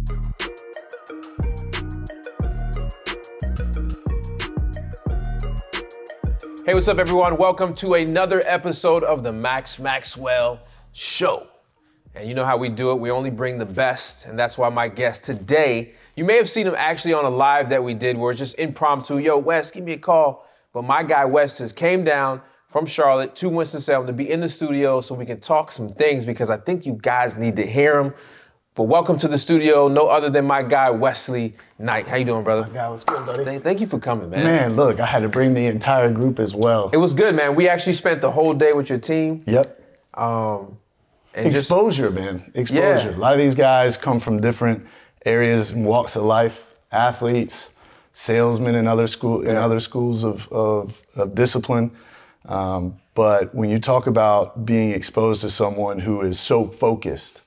Hey, what's up, everyone? Welcome to another episode of the Maxwell Show. And you know how we do it. We only bring the best, and that's why my guest today, you may have seen him actually on a live that we did where it's just impromptu. Yo, Wes, give me a call. But my guy, Wes, just came down from Charlotte to Winston Salem to be in the studio so we can talk some things because I think you guys need to hear him. But welcome to the studio, no other than my guy, Wesley Knight. How you doing, brother? My guy, what's good, buddy? Thank you for coming, man. Man, look, I had to bring the entire group as well. It was good, man. We actually spent the whole day with your team. Yep. And exposure, man. Exposure. Yeah. A lot of these guys come from different areas and walks of life. Athletes, salesmen in other schools of discipline. But when you talk about being exposed to someone who is so focused,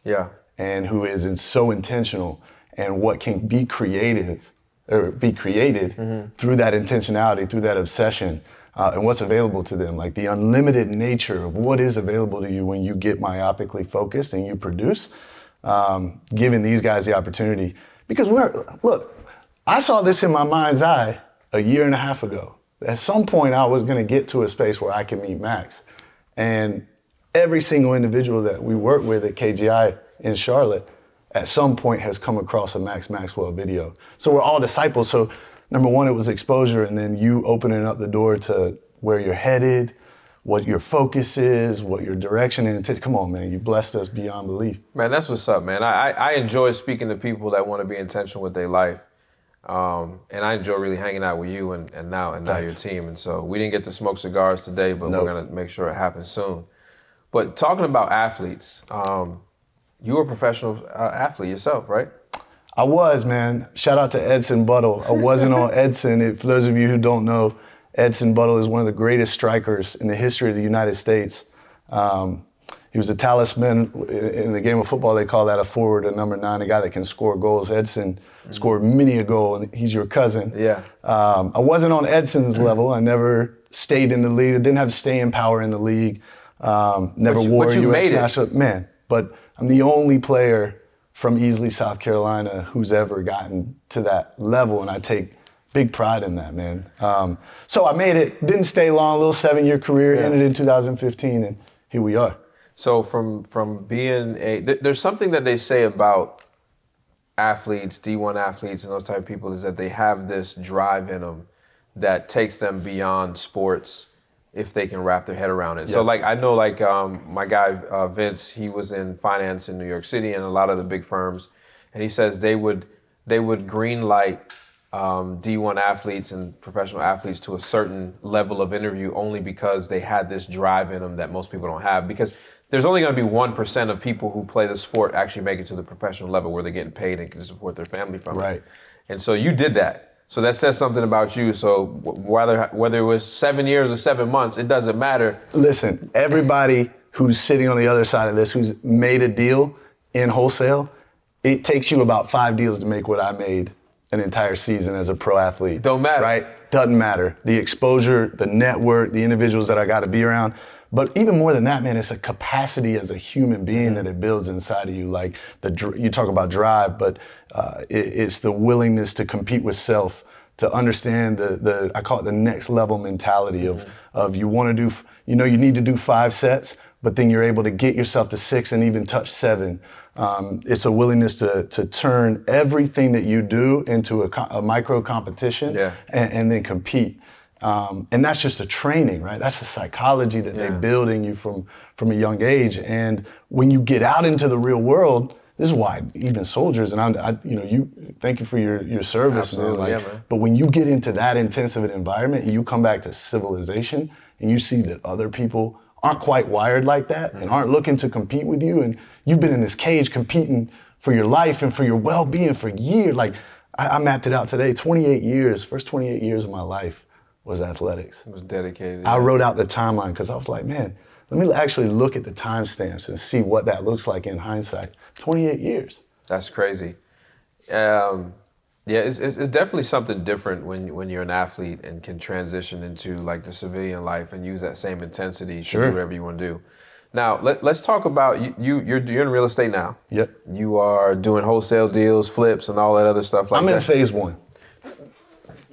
and who is so intentional, and what can be created through that intentionality, through that obsession, and what's available to them, like the unlimited nature of what is available to you when you get myopically focused and you produce, giving these guys the opportunity. Because look, I saw this in my mind's eye a year and a half ago. At some point, I was gonna get to a space where I can meet Max. And every single individual that we work with at KGI in Charlotte at some point has come across a Maxwell video. So we're all disciples. So number one, it was exposure, and then you opening up the door to where you're headed, what your focus is, what your direction is. Come on, man, you blessed us beyond belief. Man, that's what's up, man. I enjoy speaking to people that want to be intentional with their life. And I enjoy really hanging out with you and now your team. And so we didn't get to smoke cigars today, but we're gonna make sure it happens soon. But talking about athletes, you were a professional athlete yourself, right? I was, man. Shout out to Edson Buttle. I wasn't on Edson. For those of you who don't know, Edson Buttle is one of the greatest strikers in the history of the United States. He was a talisman. In the game of football, they call that a forward, a number 9, a guy that can score goals. Edson scored many a goal, and he's your cousin. Yeah. I wasn't on Edson's level. I never stayed in the league. I didn't have staying power in the league. Never wore a U.S. national. Man, but I'm the only player from Easley, South Carolina, who's ever gotten to that level, and I take big pride in that, man. So I made it. Didn't stay long. A little 7-year career. Ended in 2015, and here we are. So from being there's something that they say about athletes, D1 athletes, and those type of people is that they have this drive in them that takes them beyond sports if they can wrap their head around it. So like I know my guy Vince, he was in finance in New York City and a lot of the big firms, and he says they would green light D1 athletes and professional athletes to a certain level of interview only because they had this drive in them that most people don't have, because there's only going to be 1% of people who play the sport actually make it to the professional level where they're getting paid and can support their family from it. And so you did that. So that says something about you. So whether it was 7 years or 7 months, it doesn't matter. Listen, everybody who's sitting on the other side of this, who's made a deal in wholesale, it takes you about 5 deals to make what I made an entire season as a pro athlete. Don't matter. Right? Doesn't matter. The exposure, the network, the individuals that I got to be around. But even more than that, man, it's a capacity as a human being that it builds inside of you. Like you talk about drive, but it's the willingness to compete with self, to understand I call it the next level mentality of you want to do, you need to do 5 sets, but then you're able to get yourself to 6 and even touch 7. It's a willingness to turn everything that you do into a micro competition and then compete. And that's just a training, right? That's a psychology that they build in you from a young age. And when you get out into the real world, this is why even soldiers, and thank you for your service, man. Man. But when you get into that intensive an environment and you come back to civilization and you see that other people aren't quite wired like that and aren't looking to compete with you, and you've been in this cage competing for your life and for your well-being for years. Like I mapped it out today, 28 years, first 28 years of my life was athletics. It was dedicated. I wrote out the timeline because I was like, man, let me actually look at the timestamps and see what that looks like in hindsight. 28 years. That's crazy. It's definitely something different when you're an athlete and can transition into like the civilian life and use that same intensity to do whatever you want to do. Now, let's talk about you're in real estate now. Yep. You are doing wholesale deals, flips, and all that other stuff like that. I'm in phase one.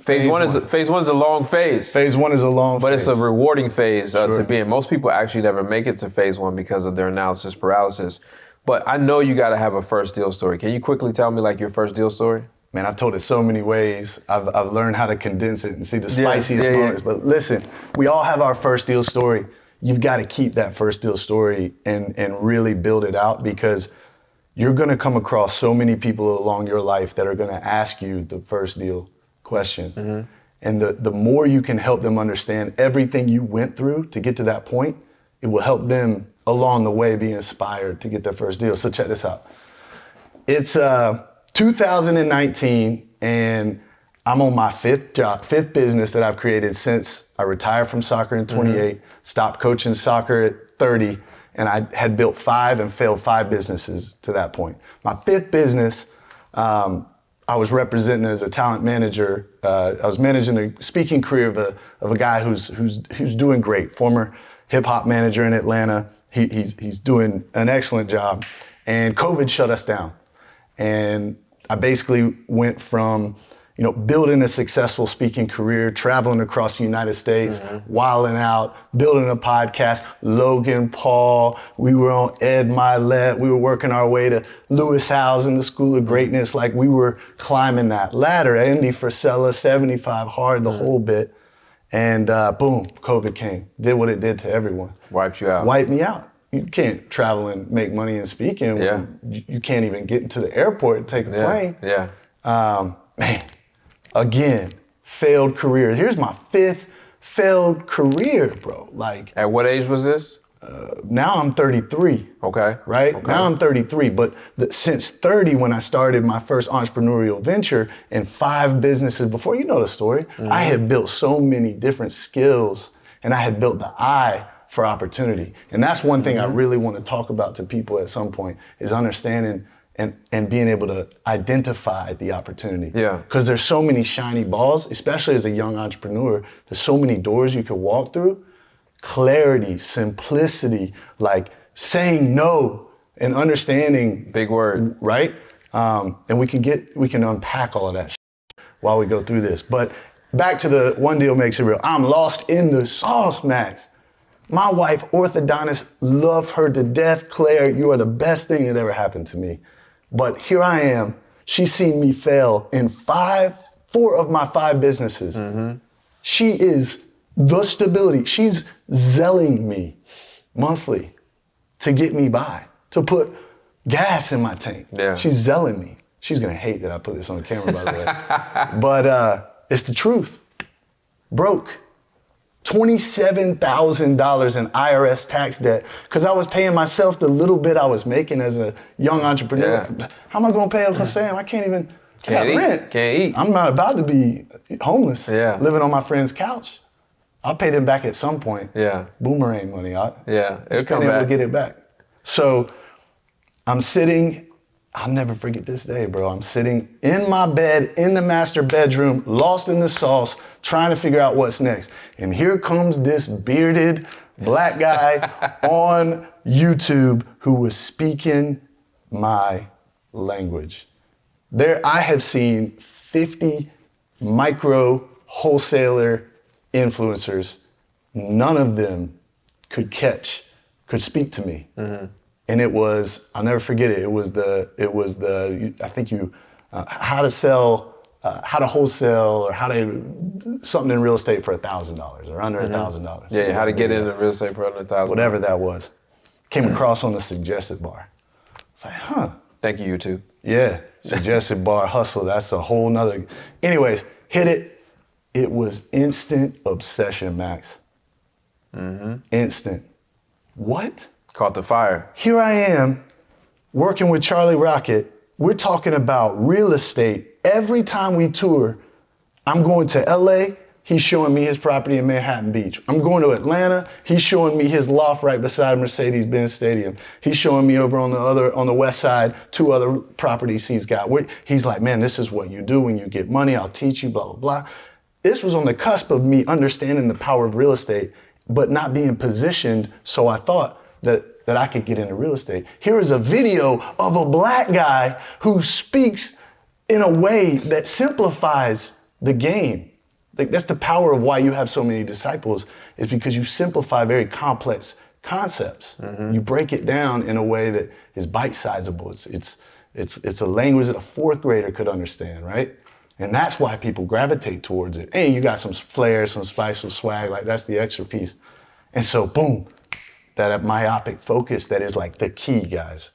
Phase one is a long phase. Phase one is a long but phase. It's a rewarding phase Sure. to be in. Most people actually never make it to phase one because of their analysis paralysis. But I know you got to have a first deal story. Can you quickly tell me like your first deal story? Man, I've told it so many ways. I've learned how to condense it and see the spiciest moments. But listen, we all have our first deal story. You've got to keep that first deal story and really build it out, because you're going to come across so many people along your life that are going to ask you the first deal question. Mm-hmm. And the more you can help them understand everything you went through to get to that point, it will help them along the way be inspired to get their first deal. So check this out. It's 2019, and I'm on my fifth business that I've created since I retired from soccer in 28, stopped coaching soccer at 30, and I had built 5 and failed 5 businesses to that point. My 5th business, I was representing as a talent manager. I was managing the speaking career of a guy who's doing great, former hip hop manager in Atlanta. He's doing an excellent job, and COVID shut us down, and I basically went from, building a successful speaking career, traveling across the United States, wilding out, building a podcast, Logan Paul, we were on Ed Milet, we were working our way to Lewis Howes in the School of Greatness, like we were climbing that ladder. Andy Frisella, 75 hard, the whole bit. And boom, COVID came, did what it did to everyone. Wiped you out. Wiped me out. You can't travel and make money in speaking when you can't even get into the airport and take a plane. Man, again, failed career. Here's my 5th failed career, bro. Like, at what age was this? Now I'm 33. Okay. Right? Okay. Now I'm 33. But since 30, when I started my first entrepreneurial venture and 5 businesses before, you know the story, I had built so many different skills, and I had built the eye for opportunity. And that's one thing I really want to talk about to people at some point, is understanding and being able to identify the opportunity. Yeah. Because there's so many shiny balls, especially as a young entrepreneur, there's so many doors you could walk through. Clarity, simplicity, like saying no and understanding. Big word. Right? And we can unpack all of that while we go through this. But back to the one deal makes it real. I'm lost in the sauce, Max. My wife, orthodontist, love her to death. Claire, you are the best thing that ever happened to me. But here I am. She's seen me fail in 4 of my 5 businesses. She is the stability. She's zelling me monthly to get me by, to put gas in my tank. Yeah. She's zelling me. She's gonna hate that I put this on camera, by the way. But it's the truth. Broke. $27,000 in IRS tax debt because I was paying myself the little bit I was making as a young entrepreneur. Yeah. How am I gonna pay Uncle Sam? I can't even, I got rent. Can't eat. I'm not about to be homeless, living on my friend's couch. I'll pay them back at some point. Yeah. Boomerang money. It'll come back. Able to get it back. So I'm sitting, I'll never forget this day, bro. I'm sitting in my bed, in the master bedroom, lost in the sauce, trying to figure out what's next. And here comes this bearded black guy on YouTube who was speaking my language. I have seen 50 micro wholesaler influencers. None of them could speak to me. And it was, I'll never forget it. It was the I think how to sell, how to wholesale, or how to, something in real estate for $1,000 or under $1,000. Yeah, how to get into real estate for under $1,000. Whatever that was. Came across on the suggested bar. It's like, huh. Thank you, YouTube. Yeah, suggested bar hustle, that's a whole nother. Anyways, hit it. It was instant obsession, Max. Instant. What? Caught the fire. Here I am working with Charlie Rocket. We're talking about real estate. Every time we tour, I'm going to LA, he's showing me his property in Manhattan Beach. I'm going to Atlanta, he's showing me his loft right beside Mercedes-Benz Stadium. He's showing me over on the west side 2 other properties he's got. He's like, man, this is what you do when you get money. I'll teach you, blah, blah, blah. This was on the cusp of me understanding the power of real estate, but not being positioned, so I thought, that I could get into real estate. Here is a video of a black guy who speaks in a way that simplifies the game. Like, that's the power of why you have so many disciples, is because you simplify very complex concepts. You break it down in a way that is bite-sizable. It's a language that a fourth grader could understand, right? And that's why people gravitate towards it. And you got some flair, some spice, some swag, like that's the extra piece. And so, boom, that myopic focus that is like the key, guys.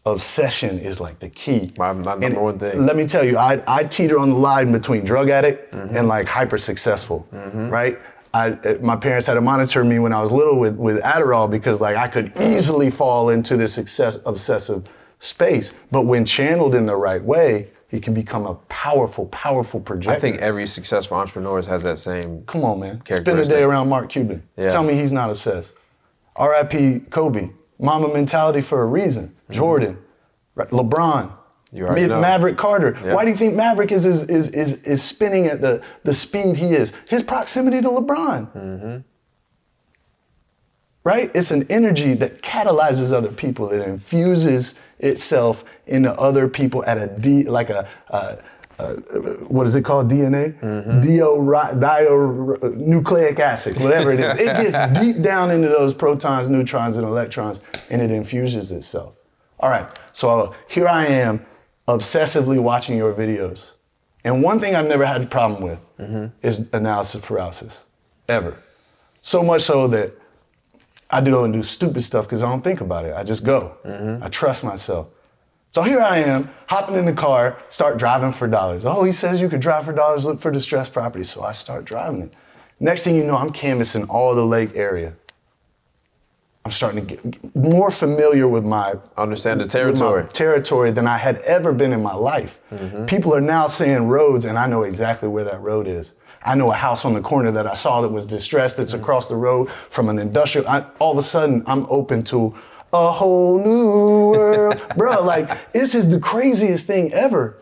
Obsession is like the key. My number one thing. Let me tell you, I teeter on the line between drug addict and like hyper successful, right? My parents had to monitor me when I was little with Adderall because like I could easily fall into this obsessive space. But when channeled in the right way, it can become a powerful, powerful projector. I think every successful entrepreneur has that same. Come on, man. Spend a day around Mark Cuban. Yeah. Tell me he's not obsessed. R.I.P. Kobe. Mamba mentality for a reason. Jordan, LeBron, Maverick Carter. Yeah. Why do you think Maverick is spinning at the speed he is? His proximity to LeBron. Right? It's an energy that catalyzes other people. It infuses itself into other people at what is it called? DNA? Nucleic acid, whatever it is. It gets deep down into those protons, neutrons, and electrons, and it infuses itself. All right, so here I am, obsessively watching your videos. And one thing I've never had a problem with is analysis paralysis, ever. So much so that I go and do stupid stuff because I don't think about it. I just go. I trust myself. So here I am, hopping in the car, start driving for dollars. Oh, he says you could drive for dollars, look for distressed property. So I start driving it. Next thing you know, I'm canvassing all the lake area. I'm starting to get more familiar with understand the territory. Territory than I had ever been in my life. People are now saying roads, and I know exactly where that road is. I know a house on the corner that I saw that was distressed that's across the road from an industrial. All of a sudden, I'm open to a whole new world. Bro, like, this is the craziest thing ever.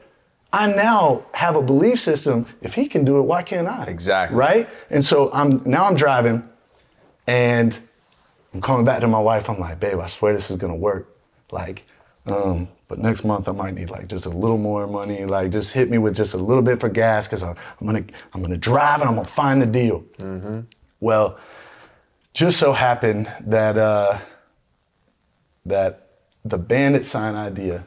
I now have a belief system. If he can do it, why can't I? Exactly. Right? And so I'm driving, and I'm coming back to my wife. I'm like, babe, I swear this is gonna work. Like, but next month I might need like just a little more money. Like, just hit me with just a little bit for gas, because I'm gonna drive and I'm gonna find the deal. Well, just so happened that that the Bandit sign idea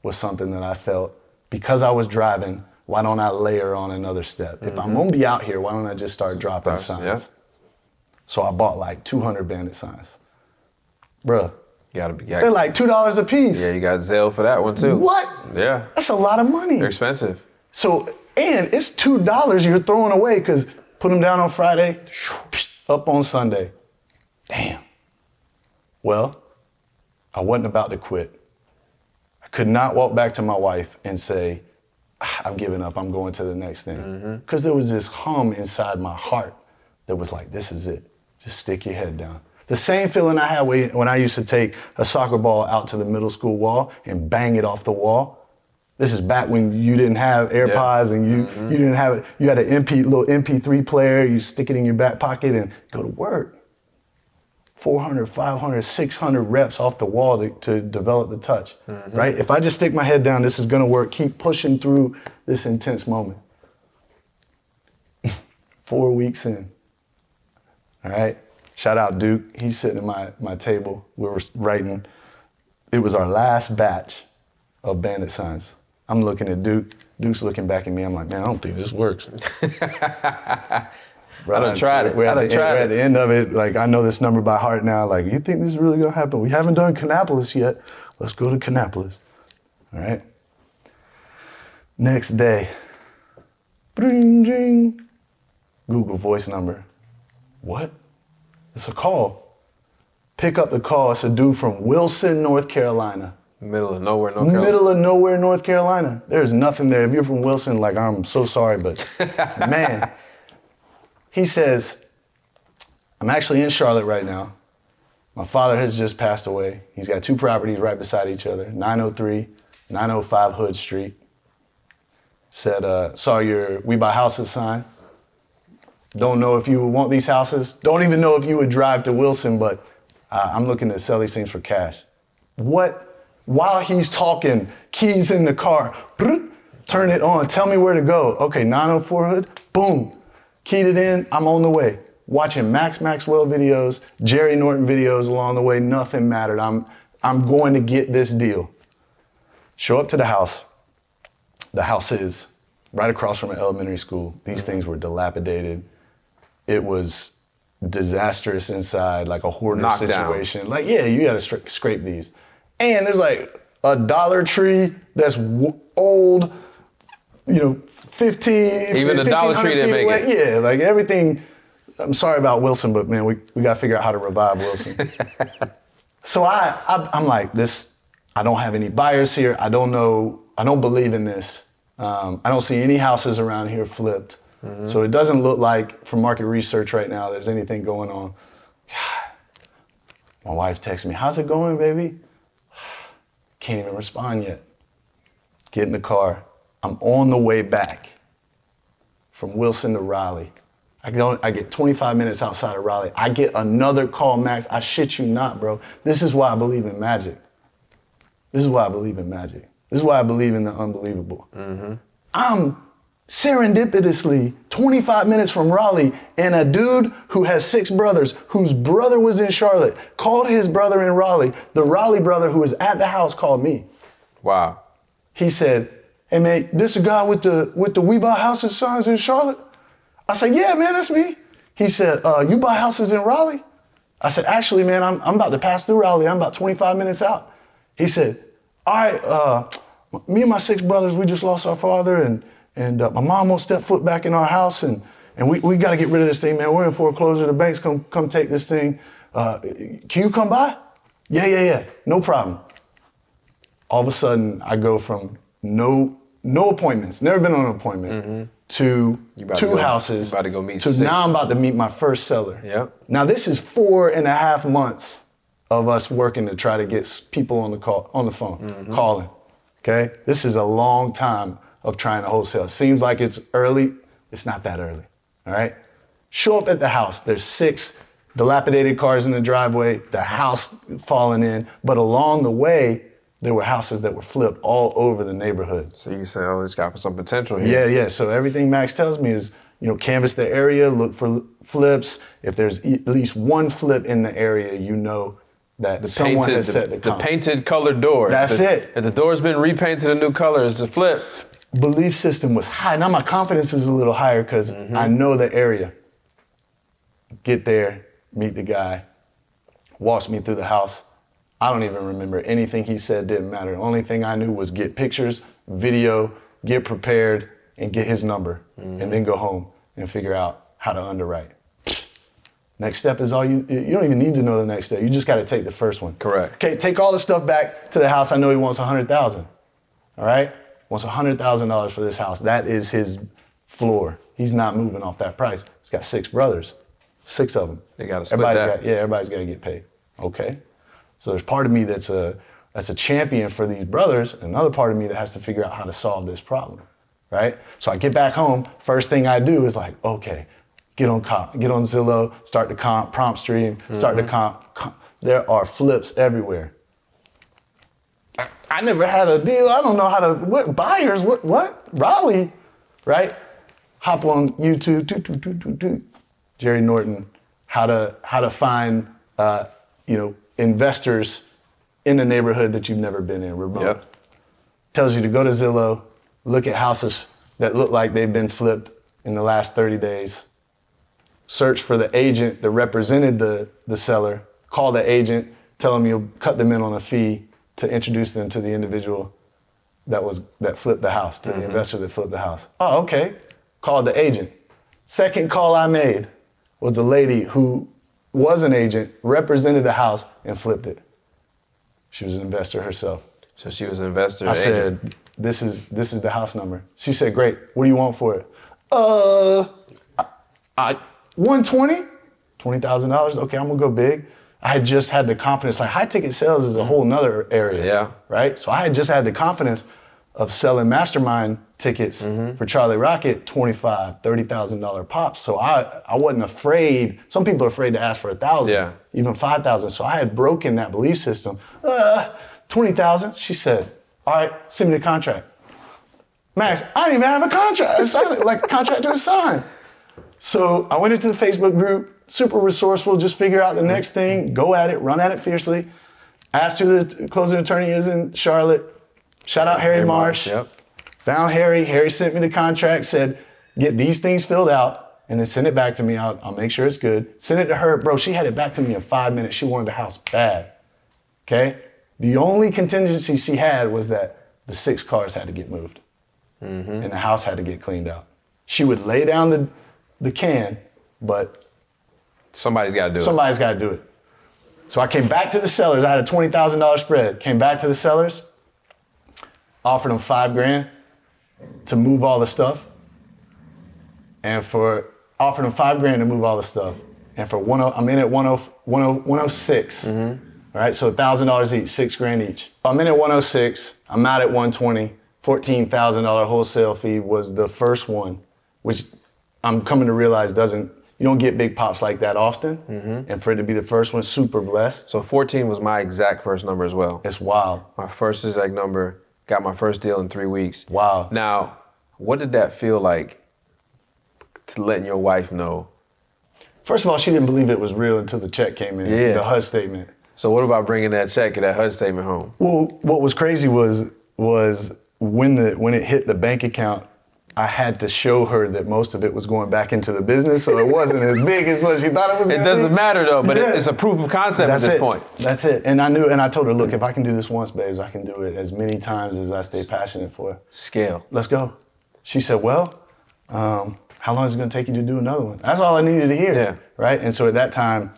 was something that I felt, because I was driving, why don't I layer on another step? If I'm gonna be out here, why don't I just start dropping signs? Yeah. So I bought like 200 Bandit signs. Bruh. They're like $2 a piece. Yeah, you got Zelle for that one too. What? Yeah. That's a lot of money. They're expensive. So, and it's $2 you're throwing away, because put them down on Friday, up on Sunday. Damn. Well, I wasn't about to quit. I could not walk back to my wife and say, I'm giving up, I'm going to the next thing. Because there was this hum inside my heart that was like, this is it. Just stick your head down. The same feeling I had when I used to take a soccer ball out to the middle school wall and bang it off the wall. This is back when you didn't have AirPods and you didn't have it. You had a little MP3 player, you stick it in your back pocket and go to work. 400, 500, 600 reps off the wall to develop the touch, right? If I just stick my head down, this is gonna work. Keep pushing through this intense moment. 4 weeks in, all right? Shout out Duke, he's sitting at my table. We were writing, it was our last batch of Bandit signs. I'm looking at Duke, Duke's looking back at me. I'm like, man, I don't think this works. Bro, I done tried it. We're at the end of it. Like, I know this number by heart now. Like, you think this is really gonna happen? We haven't done Kannapolis yet. Let's go to Kannapolis. All right. Next day. Bring, ding. Google voice number. What? It's a call. Pick up the call. It's a dude from Wilson, North Carolina. Middle of nowhere, North Carolina. Middle of nowhere, North Carolina. There's nothing there. If you're from Wilson, like, I'm so sorry, but man. He says, I'm actually in Charlotte right now. My father has just passed away. He's got 2 properties right beside each other, 903, 905 Hood Street. Said, saw your We Buy Houses sign. Don't know if you would want these houses. Don't even know if you would drive to Wilson, but I'm looking to sell these things for cash. What? While he's talking, keys in the car, turn it on, tell me where to go. Okay, 904 hood, boom. Keyed it in, I'm on the way. Watching Maxwell videos, Jerry Norton videos along the way, nothing mattered. I'm going to get this deal. Show up to the house. The house is right across from an elementary school. These things were dilapidated. It was disastrous inside, like a hoarder situation. Down. Like, yeah, you gotta scrape these. And there's like a Dollar Tree that's old, 15, even the Dollar Tree didn't make it. Yeah, like everything. I'm sorry about Wilson, but man, we got to figure out how to revive Wilson. So I'm like, this, I don't have any buyers here. I don't know, I don't believe in this. I don't see any houses around here flipped. Mm-hmm. So it doesn't look like, from market research right now, there's anything going on. My wife texts me, how's it going, baby? Can't even respond yet. Get in the car. I'm on the way back from Wilson to Raleigh. I get 25 minutes outside of Raleigh. I get another call, Max. I shit you not, bro. This is why I believe in magic. This is why I believe in magic. This is why I believe in the unbelievable. Mm-hmm. I'm serendipitously 25 minutes from Raleigh, and a dude who has 6 brothers, whose brother was in Charlotte, called his brother in Raleigh. The Raleigh brother who was at the house called me. Wow. He said, hey man, this a guy with the We Buy Houses signs in Charlotte? I said, yeah, man, that's me. He said, you buy houses in Raleigh? I said, actually, man, I'm about to pass through Raleigh. I'm about 25 minutes out. He said, all right, me and my 6 brothers, we just lost our father, and my mom won't step foot back in our house, and we got to get rid of this thing, man. We're in foreclosure. The banks come take this thing. Can you come by? Yeah, no problem. All of a sudden, I go from no appointments, never been on an appointment, to 2 houses, about to go meet to 6. now I'm about to meet my first seller. Yep. Now this is 4.5 months of us working to try to get people on the phone, calling. Okay, this is a long time of trying to wholesale. Seems like it's early. It's not that early. All right. Show up at the house. There's 6 dilapidated cars in the driveway. The house falling in, but along the way, there were houses that were flipped all over the neighborhood. So you say, oh, it's got some potential here. Yeah. So everything Max tells me is, canvass the area, look for flips. If there's at least one flip in the area, that someone has set the comp. The painted colored door. That's it. If the door's been repainted a new color, it's a flip. Belief system was high. Now my confidence is a little higher because I know the area. Get there, meet the guy, walks me through the house. I don't even remember anything he said, didn't matter. The only thing I knew was get pictures, video, get prepared, and get his number, and then go home and figure out how to underwrite. Next step is you don't even need to know the next step. You just got to take the first one. Correct. Okay, take all the stuff back to the house. I know he wants $100,000. All right? Wants $100,000 for this house. That is his floor. He's not moving off that price. He's got 6 brothers, 6 of them. They got to split that. Everybody's got to get paid. Okay. So there's part of me that's a champion for these brothers, and another part of me that has to figure out how to solve this problem, right? So I get back home, first thing I do is like, okay, get on Zillow, start the comp, prompt stream, start the comp. There are flips everywhere. I never had a deal. I don't know how to, what buyers, what? Raleigh, right? Hop on YouTube, Jerry Norton, how to find, investors in a neighborhood that you've never been in, remote. Yep. Tells you to go to Zillow, look at houses that look like they've been flipped in the last 30 days. Search for the agent that represented the seller, call the agent, tell them you'll cut them in on a fee to introduce them to the individual that flipped the house, to the investor that flipped the house. Oh, okay. Called the agent. Second call I made was the lady who was an agent, represented the house, and flipped it. She was an investor herself. So she was an investor. I said, this is the house number. She said, great. What do you want for it? 120, $20,000. Okay, I'm gonna go big. I had just had the confidence. Like high ticket sales is a whole nother area. Yeah. Right. So I had just had the confidence. of selling mastermind tickets for Charlie Rocket, $25,000, $30,000 pops. So I wasn't afraid. Some people are afraid to ask for $1,000, even $5,000. So I had broken that belief system. $20,000. She said, all right, send me the contract. Max, I didn't even have a contract. I signed it like a contract to sign. So I went into the Facebook group, super resourceful, just figure out the next thing, go at it, run at it fiercely. Asked who the closing attorney is in Charlotte. Shout out Harry Marsh. Yep. Found Harry. Harry sent me the contract, said, get these things filled out and then send it back to me. I'll make sure it's good. Send it to her. Bro, she had it back to me in 5 minutes. She wanted the house bad. Okay? The only contingency she had was that the 6 cars had to get moved and the house had to get cleaned out. She would lay down the can, but somebody's got to do it. Somebody's got to do it. So I came back to the sellers. I had a $20,000 spread. Came back to the sellers, offered them $5,000 to move all the stuff, and offered them $5,000 to move all the stuff. And for I'm in at 106. All right, so $1,000 each, $6,000 each. I'm in at 106. I'm out at 120. $14,000 wholesale fee was the first one, which I'm coming to realize you don't get big pops like that often. And for it to be the first one, super blessed. So 14 was my exact first number as well. It's wild. My first exact number, got my first deal in 3 weeks. Wow. Now, what did that feel like to letting your wife know? First of all, she didn't believe it was real until the check came in, the HUD statement. So what about bringing that check and that HUD statement home? Well, what was crazy was when it hit the bank account, I had to show her that most of it was going back into the business, so it wasn't as big as what she thought it was. It doesn't matter though, but it's a proof of concept at this point. That's it. And I told her, look, if I can do this once, babes, I can do it as many times as I stay passionate for. Scale. Let's go. She said, well, how long is it gonna take you to do another one? That's all I needed to hear. Yeah. Right? And so at that time,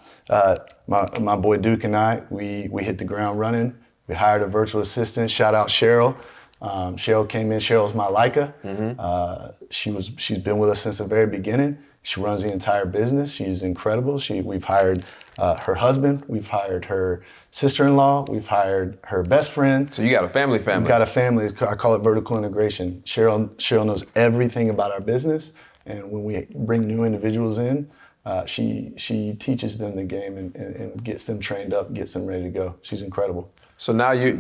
my boy Duke and I, we hit the ground running. We hired a virtual assistant. Shout out Cheryl. Cheryl came in. Cheryl's my Leica. She's been with us since the very beginning. She runs the entire business. She's incredible. We've hired her husband. We've hired her sister-in-law. We've hired her best friend. So you got a family. We've got a family. I call it vertical integration. Cheryl knows everything about our business, and when we bring new individuals in, she teaches them the game and gets them trained up, gets them ready to go. She's incredible. So now you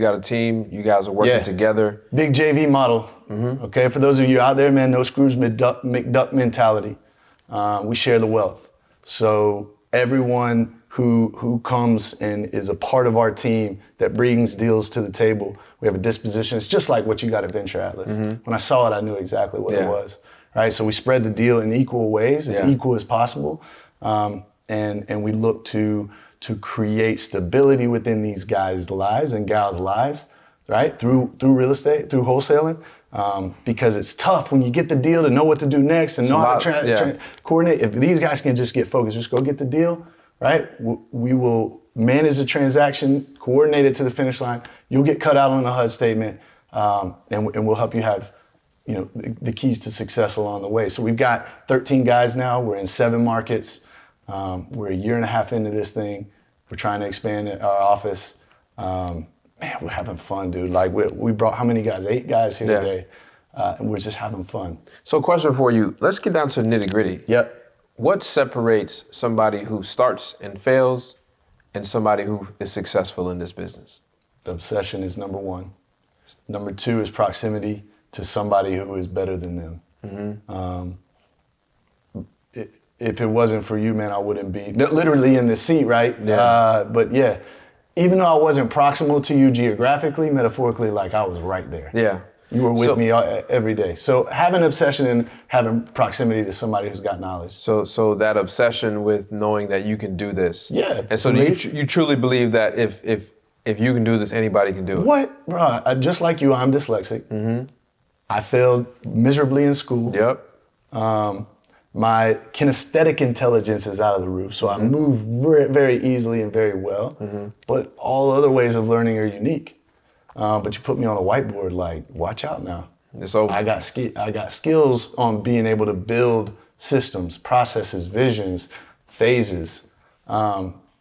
got a team, you guys are working together. Big JV model, okay? For those of you out there, man, no Scrooge McDuck mentality. We share the wealth. So everyone who comes and is a part of our team that brings deals to the table, we have a disposition. It's just like what you got at Venture Atlas. When I saw it, I knew exactly what it was, right? So we spread the deal in equal ways, as equal as possible. And we look to create stability within these guys' lives and gals' lives, right? Through real estate, through wholesaling, because it's tough when you get the deal to know what to do next and know how to coordinate. If these guys can just get focused, just go get the deal, right? We will manage the transaction, coordinate it to the finish line. You'll get cut out on the HUD statement, and we'll help you have, the keys to success along the way. So we've got 13 guys now. We're in 7 markets. We're a year and a half into this thing. We're trying to expand our office. Man, we're having fun, dude. Like we brought how many guys? 8 guys here today, and we're just having fun. So, question for you. Let's get down to the nitty gritty. Yep. What separates somebody who starts and fails and somebody who is successful in this business? The obsession is number 1. Number 2 is proximity to somebody who is better than them. If it wasn't for you, man, I wouldn't be literally in the seat, right? But yeah, even though I wasn't proximal to you geographically, metaphorically, like I was right there. Yeah. You were with me every day. So having obsession and having proximity to somebody who's got knowledge. So that obsession with knowing that you can do this. Yeah. And so you truly believe that if you can do this, anybody can do it. What, bro? Just like you, I'm dyslexic. I failed miserably in school. Yep. My kinesthetic intelligence is out of the roof, so I move very easily and very well. But all other ways of learning are unique. But you put me on a whiteboard, like, watch out now. It's over. I got skills on being able to build systems, processes, visions, phases.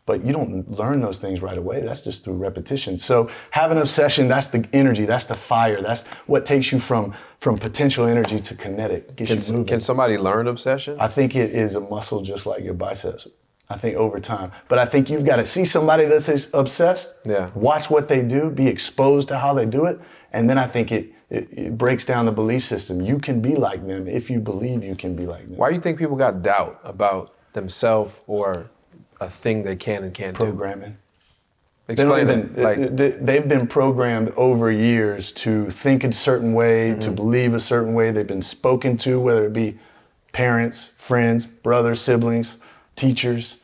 But you don't learn those things right away. That's just through repetition. So have an obsession, that's the energy, that's the fire. That's what takes you from potential energy to kinetic, gets you moving. Can somebody learn obsession? I think it is a muscle just like your biceps. I think over time. But I think you've got to see somebody that's obsessed, watch what they do, be exposed to how they do it, and then I think it breaks down the belief system. You can be like them if you believe you can be like them. Why do you think people got doubt about themselves or a thing they can and can't Programming. do? Explain it. They've been programmed over years to think a certain way, to believe a certain way. They've been spoken to, whether it be parents, friends, brothers, siblings, teachers.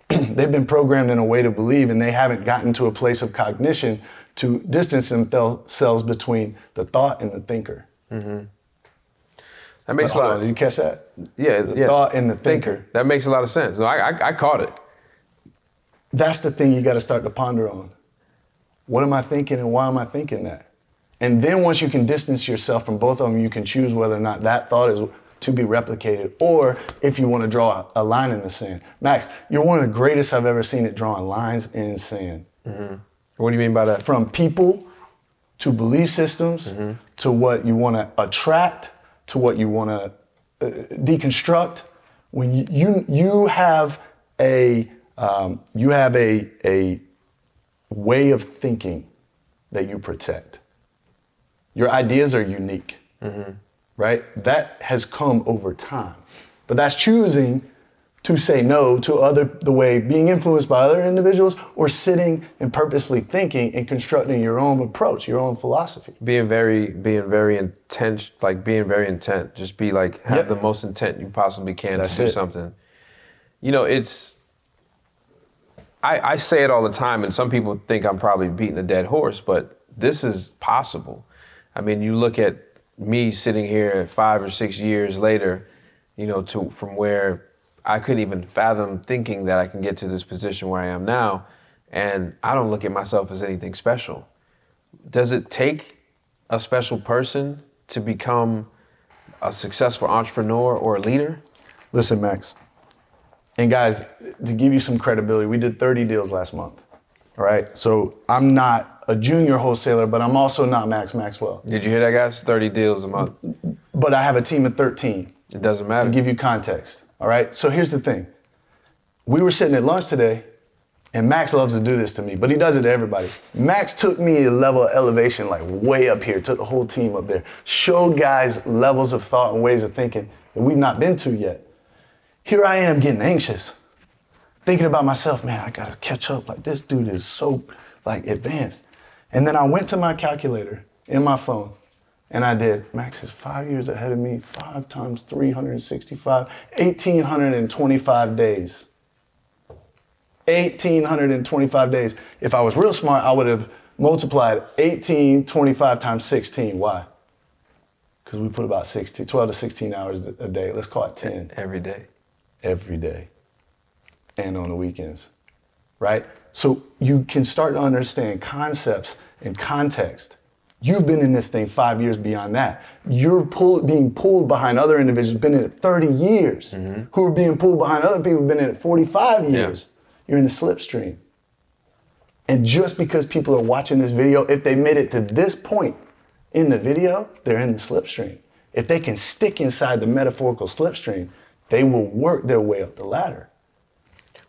They've been programmed in a way to believe, and they haven't gotten to a place of cognition to distance themselves between the thought and the thinker. That makes a lot of sense. Did you catch that? Yeah, the thought and the thinker. That makes a lot of sense. No, I caught it. That's the thing you got to start to ponder on. What am I thinking and why am I thinking that? And then once you can distance yourself from both of them, you can choose whether or not that thought is to be replicated, or if you want to draw a line in the sand. Max, you're one of the greatest I've ever seen at drawing lines in sand. What do you mean by that? From people to belief systems to what you want to attract to what you want to deconstruct. When you have a way of thinking that you protect. Your ideas are unique, right? That has come over time. But that's choosing to say no to the way being influenced by other individuals, or sitting and purposefully thinking and constructing your own approach, your own philosophy. Being very intent, just be like, have the most intent you possibly can to do something. You know, I say it all the time, and some people think I'm probably beating a dead horse, but this is possible. I mean, you look at me sitting here 5 or 6 years later, you know, from where I couldn't even fathom thinking that I can get to this position where I am now, and I don't look at myself as anything special. Does it take a special person to become a successful entrepreneur or a leader? Listen, Max, and guys, to give you some credibility, we did 30 deals last month, all right? So I'm not a junior wholesaler, but I'm also not Maxwell. Did you hear that, guys? 30 deals a month. But I have a team of 13. It doesn't matter. To give you context, all right? So here's the thing. We were sitting at lunch today, and Max loves to do this to me, but he does it to everybody. Max took me a level of elevation, like way up here, took the whole team up there, showed guys levels of thought and ways of thinking that we've not been to yet. Here I am getting anxious, thinking about myself, man, I gotta catch up. Like, this dude is so advanced. And then I went to my calculator in my phone, and I did, Max is 5 years ahead of me, 5 times 365, 1,825 days. 1,825 days. If I was real smart, I would have multiplied 1,825 times 16. Why? Because we put about 12 to 16 hours a day. Let's call it 10. Every day. Every day. And on the weekends, right? So you can start to understand concepts and context. You've been in this thing 5 years beyond that. You're being pulled behind other individuals, been in it 30 years, who are being pulled behind other people who've been in it 45 years. You're in the slipstream. And just because people are watching this video, if they made it to this point in the video, they're in the slipstream. If they can stick inside the metaphorical slipstream, they will work their way up the ladder.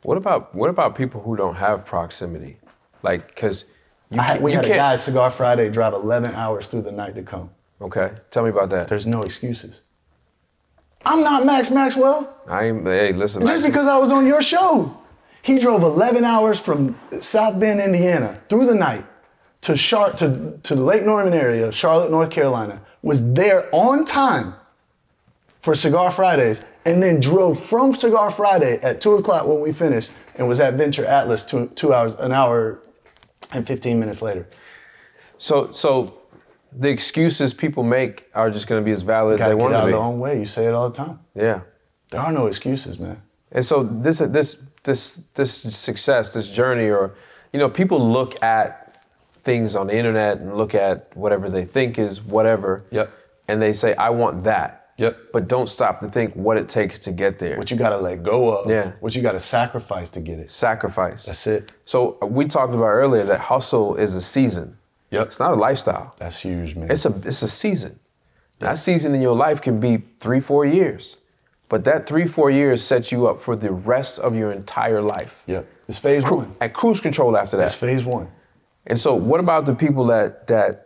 What about people who don't have proximity? Like, because we had a guy, Cigar Friday, drive 11 hours through the night to come. Okay, tell me about that. There's no excuses. I'm not Maxwell. Hey, listen. Just because I was on your show. He drove 11 hours from South Bend, Indiana, through the night to the Lake Norman area, Charlotte, North Carolina, was there on time for Cigar Fridays, and then drove from Cigar Friday at 2 o'clock when we finished, and was at Venture Atlas 2 hours, an hour and 15 minutes later. So the excuses people make are just going to be as valid as they want to be. Get out of their own way. You say it all the time. Yeah. There are no excuses, man. And so this success, this journey, or, you know, people look at things on the internet and look at whatever they think is whatever. Yep. And they say, I want that. Yep. but don't stop to think what it takes to get there. What you got to let go of. Yeah. What you got to sacrifice to get it. Sacrifice. That's it. So we talked about earlier that hustle is a season. Yep. It's not a lifestyle. That's huge, man. It's a season. That season in your life can be 3-4 years, but that 3-4 years sets you up for the rest of your entire life. Yep. It's phase one. At cruise control after that. It's phase one. And so what about the people that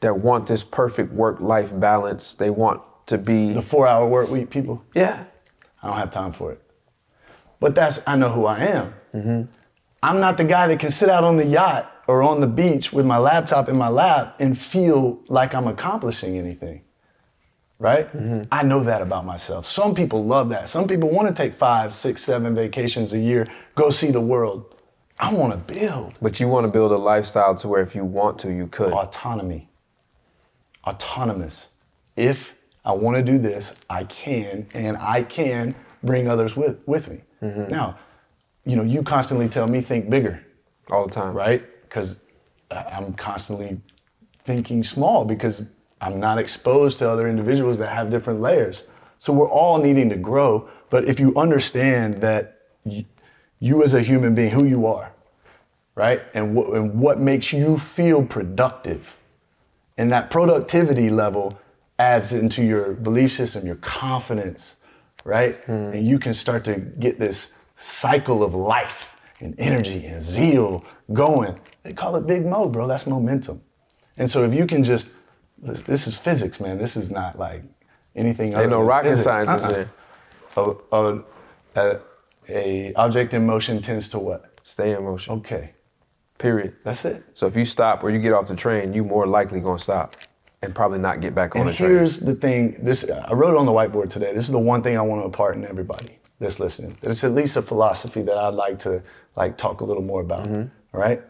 want this perfect work-life balance? They want to be The 4-hour work week people. Yeah. I don't have time for it. But I know who I am. Mm-hmm. I'm not the guy that can sit out on the yacht or on the beach with my laptop in my lap and feel like I'm accomplishing anything, right? Mm-hmm. I know that about myself. Some people love that. Some people want to take 5, 6, 7 vacations a year, go see the world. I want to build. But you want to build a lifestyle to where if you want to, you could. Autonomy. Autonomous. If I want to do this, I can, and I can bring others with me. Mm-hmm. Now, you constantly tell me think bigger. All the time. Right? Because I'm constantly thinking small because I'm not exposed to other individuals that have different layers. So we're all needing to grow. But if you understand that you as a human being, who you are, right? And what makes you feel productive, and that productivity level adds into your belief system, your confidence, right? Mm. And you can start to get this cycle of life and energy and zeal going. They call it Big Mo, bro. That's momentum. And so if you can this is physics, man. This is not like anything other Ain't no than rocket physics. science is there. A object in motion tends to what? Stay in motion. Okay. Period. That's it. So if you stop or you get off the train, you more likely gonna stop and probably not get back on the train. And here's the thing. I wrote it on the whiteboard today. This is the one thing I want to impart in everybody that's listening. It's at least a philosophy that I'd like to talk a little more about. Mm-hmm. All right?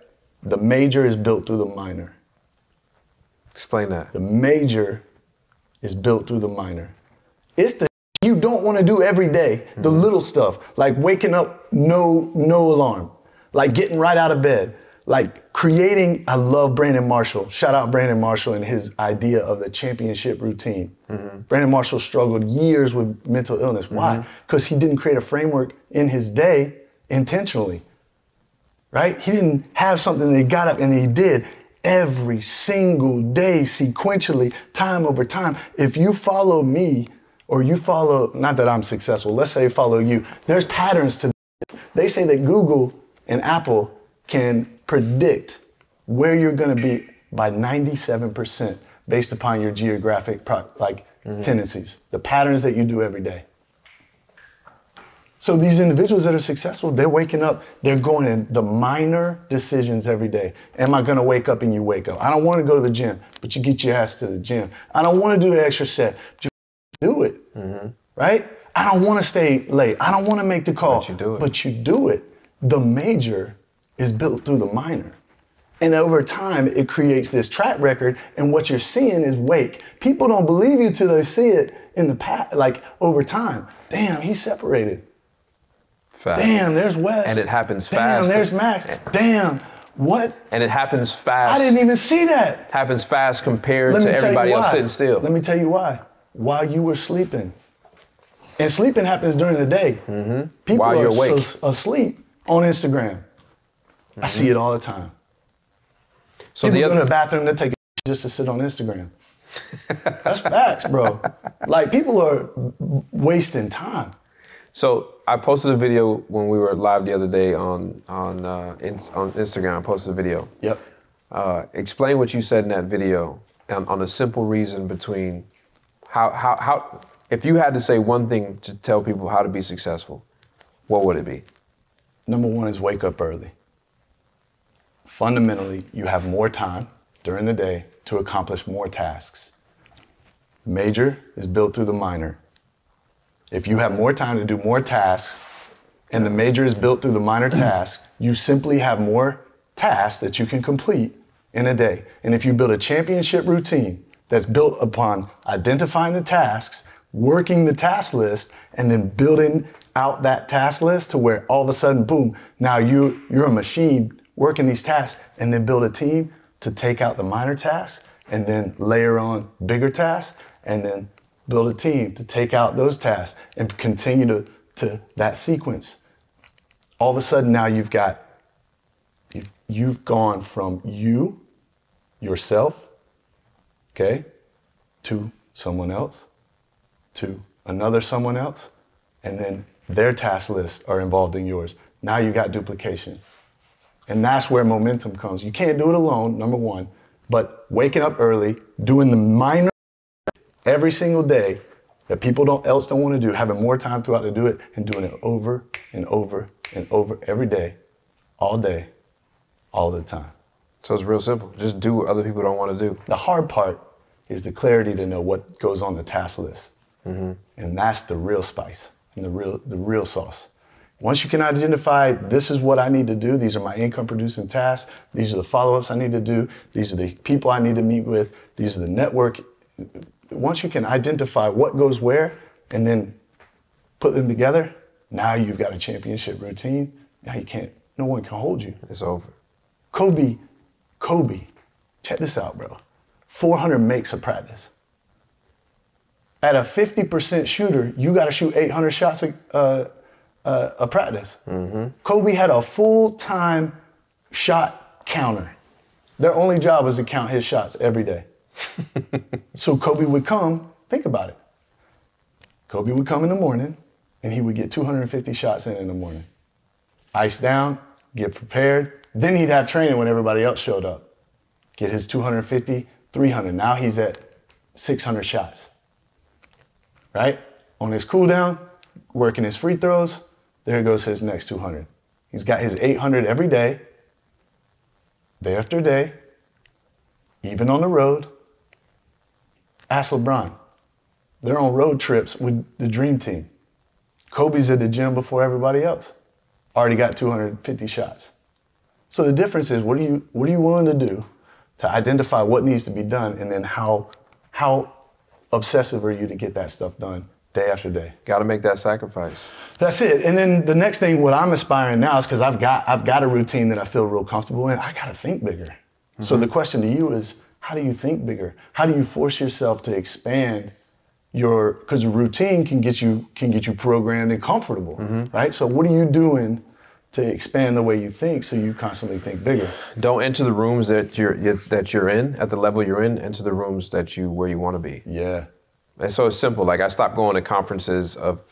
The major is built through the minor. Explain that. The major is built through the minor. It's the you don't want to do every day, the little stuff, like waking up, no alarm, like getting right out of bed, like creating. I love Brandon Marshall. Shout out Brandon Marshall and his idea of the championship routine. Mm-hmm. Brandon Marshall struggled years with mental illness. Why? Because he didn't create a framework in his day intentionally, right? He didn't have something that he got up and he did every single day sequentially, time over time. If you follow me, or you follow, not that I'm successful, let's say follow you, there's patterns to this. They say that Google and Apple can predict where you're gonna be by 97% based upon your geographic tendencies, the patterns that you do every day. So these individuals that are successful, they're waking up, they're going in the minor decisions every day. Am I gonna wake up and you wake up? I don't wanna go to the gym, but you get your ass to the gym. I don't wanna do an extra set, but you do it, right? I don't want to stay late. I don't want to make the call, but you do it. The major is built through the minor. And over time, it creates this track record, and what you're seeing is wake. People don't believe you till they see it in the past, like over time. Damn, he's separated. Fast. Damn, there's Wes. And it happens fast. Damn, there's Max. Damn, what? And it happens fast. I didn't even see that. Happens fast compared to everybody else sitting still. Let me tell you why. While you were sleeping. And sleeping happens during the day. Mm-hmm. People while you're are awake. Asleep on Instagram. I see it all the time. So people go to the bathroom to take a just to sit on Instagram. That's facts, bro. Like, people are wasting time. So I posted a video when we were live the other day on Instagram. I posted a video. Yep. Explain what you said in that video on a simple reason between how if you had to say one thing to tell people how to be successful, what would it be? Number one is wake up early. Fundamentally, you have more time during the day to accomplish more tasks. Major is built through the minor. If you have more time to do more tasks and the major is built through the minor task, you simply have more tasks that you can complete in a day. And if you build a championship routine that's built upon identifying the tasks, working the task list, and then building out that task list to where all of a sudden, boom, now you're a machine working these tasks, and then build a team to take out the minor tasks and then layer on bigger tasks and then build a team to take out those tasks and continue to that sequence. All of a sudden now you've gone from yourself, okay, to someone else, to another someone else, and then their task lists are involved in yours. Now you got duplication. And that's where momentum comes. You can't do it alone, number one, but waking up early, doing the minor every single day that people else don't want to do, having more time throughout to do it, and doing it over and over and over every day, all the time. So it's real simple. Just do what other people don't want to do. The hard part is the clarity to know what goes on the task list. Mm-hmm. And that's the real spice and the real sauce. Once you can identify, this is what I need to do, these are my income producing tasks, these are the follow-ups I need to do, these are the people I need to meet with, these are the network. Once you can identify what goes where and then put them together, now you've got a championship routine. Now no one can hold you. It's over. Kobe, check this out, bro. 400 makes a practice. At a 50% shooter, you got to shoot 800 shots a practice. Mm-hmm. Kobe had a full-time shot counter. Their only job was to count his shots every day. So Kobe would come, think about it. Kobe would come in the morning and he would get 250 shots in the morning. Ice down, get prepared. Then he'd have training when everybody else showed up. Get his 250, 300. Now he's at 600 shots, right? On his cool down, working his free throws, there goes his next 200. He's got his 800 every day after day, even on the road. Ask LeBron. They're on road trips with the dream team. Kobe's at the gym before everybody else. Already got 250 shots. So the difference is, what are you willing to do to identify what needs to be done, and then how obsessive are you to get that stuff done day after day? Got to make that sacrifice. That's it. And then the next thing, what I'm aspiring now is, because I've got a routine that I feel real comfortable in, I got to think bigger. Mm-hmm. So the question to you is, how do you think bigger? How do you force yourself to expand because a routine can get you programmed and comfortable, mm-hmm. right? So what are you doing to expand the way you think so you constantly think bigger? Don't enter the rooms that you're in at the level you're in. Enter the rooms where you want to be. Yeah. And so it's simple. Like, I stopped going to conferences of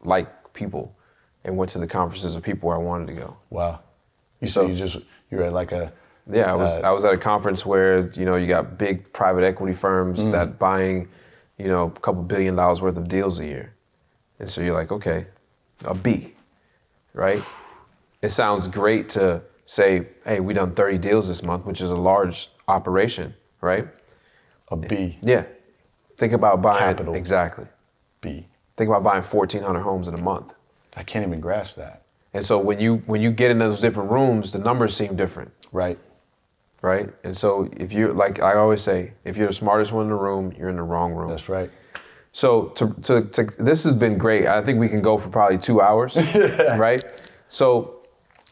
like people and went to the conferences of people where I wanted to go. Wow. You're at like a... Yeah, I was at a conference where, you got big private equity firms that buying, a couple $1 billion worth of deals a year. And so you're like, okay, a B, right? It sounds great to say, hey, we done 30 deals this month, which is a large operation, right? A B. Yeah. Think about buying, Capital. Exactly. B. Think about buying 1,400 homes in a month. I can't even grasp that. And so when you get in those different rooms, the numbers seem different. Right. Right? And so if you're, like I always say, if you're the smartest one in the room, you're in the wrong room. That's right. So this has been great. I think we can go for probably 2 hours, right? So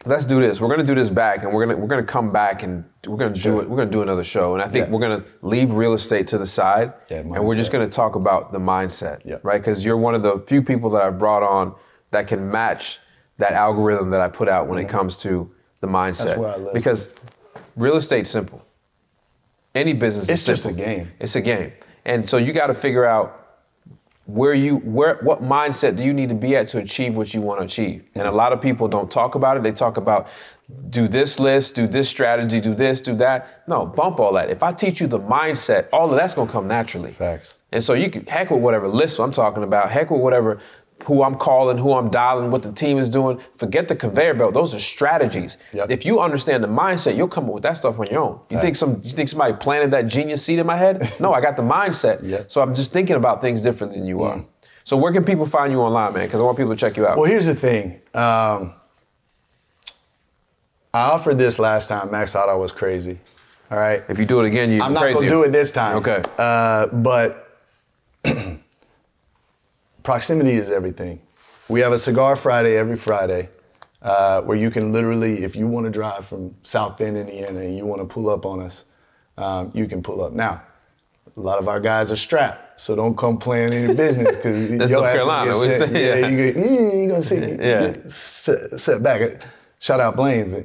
let's do this. We're gonna do this back, and we're gonna come back, and we're gonna do it. We're gonna do another show, and I think we're gonna leave real estate to the side, and we're just gonna talk about the mindset, right? Because you're one of the few people that I've brought on that can match that algorithm that I put out when it comes to the mindset. That's where I live. Because real estate's simple. Any business is simple. It's just a game. It's a game. And so you got to figure out what mindset do you need to be at to achieve what you want to achieve. And a lot of people don't talk about it. They talk about, do this list, do this strategy, do this, do that. No, bump all that. If I teach you the mindset, all of that's going to come naturally. Facts. And so you can heck with whatever list I'm talking about, heck with whatever, who I'm calling, who I'm dialing, what the team is doing. Forget the conveyor belt. Those are strategies. Yep. If you understand the mindset, you'll come up with that stuff on your own. You think somebody planted that genius seed in my head? No, I got the mindset. Yep. So I'm just thinking about things different than you are. So where can people find you online, man? Because I want people to check you out. Well, here's the thing. I offered this last time. Max thought I was crazy. All right. If you do it again, you're I'm not crazy. going to do it this time. Okay. But proximity is everything. We have a Cigar Friday every Friday where you can literally, if you want to drive from South Bend, Indiana, and you want to pull up on us, you can pull up. Now, a lot of our guys are strapped. so don't come playing any business because That's North Carolina. You're gonna see set back. Shout out Blaine's,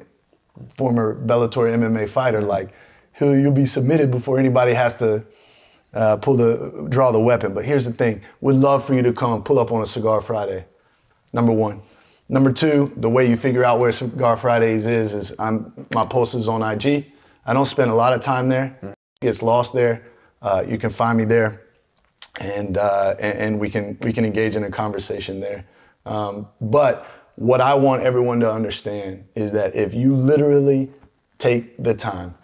former Bellator MMA fighter. Like you'll be submitted before anybody has to draw the weapon. But here's the thing: we'd love for you to come pull up on a Cigar Friday. Number one. Number two, the way you figure out where Cigar Fridays is my post is on IG. I don't spend a lot of time there. It gets lost there. You can find me there, and we can engage in a conversation there. But what I want everyone to understand is that if you literally take the time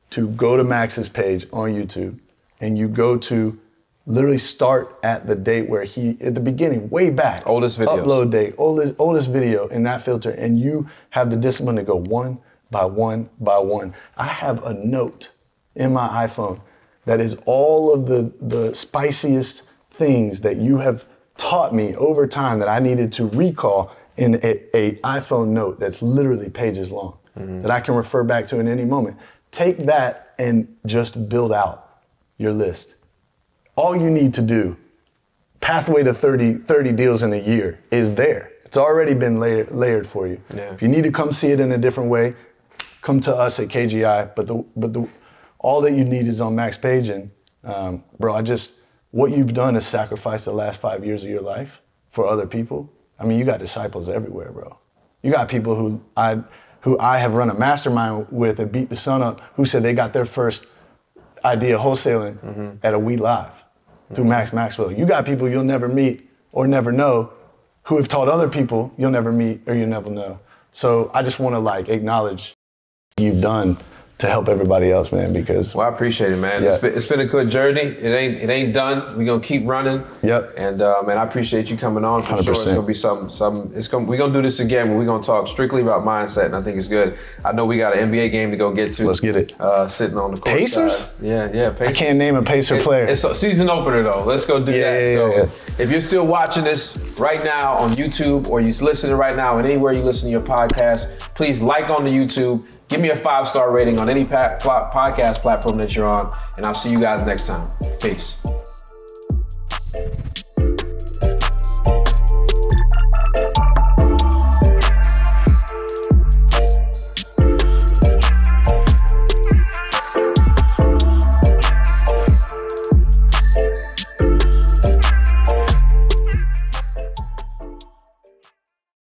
to go to Max's page on YouTube and you go to literally start at the date where at the beginning, way back. Oldest videos. Upload date, oldest video in that filter, and you have the discipline to go one by one by one. I have a note in my iPhone that is all of the spiciest things that you have taught me over time that I needed to recall in a iPhone note that's literally pages long, that I can refer back to in any moment. Take that and just build out your list. All you need to do, pathway to 30 deals in a year is there. It's already been layered for you. Yeah. If you need to come see it in a different way, come to us at KGI. But all that you need is on Max's page. And bro, what you've done is sacrifice the last 5 years of your life for other people. I mean, you got disciples everywhere, bro. You got people who I have run a mastermind with and beat the sun up, who said they got their first idea wholesaling at a We Live through Maxwell. You got people you'll never meet or never know who have taught other people you'll never meet or you'll never know. So I just want to acknowledge what you've done to help everybody else, man, because... Well, I appreciate it, man. Yeah. It's been a good journey. It ain't done. We're going to keep running. Yep. And, man, I appreciate you coming on. For 100%. Sure it's going to be something. We're going to do this again, but we're going to talk strictly about mindset, and I think it's good. I know we got an NBA game to go get to. Let's get it. Sitting on the court Pacers? side. Yeah, Pacers. I can't name a Pacer player. It's a season opener, though. Let's go do that. Yeah. If you're still watching this right now on YouTube or you're listening right now and anywhere you listen to your podcast, please like on the YouTube. Give me a 5-star rating on any podcast platform that you're on, and I'll see you guys next time. Peace.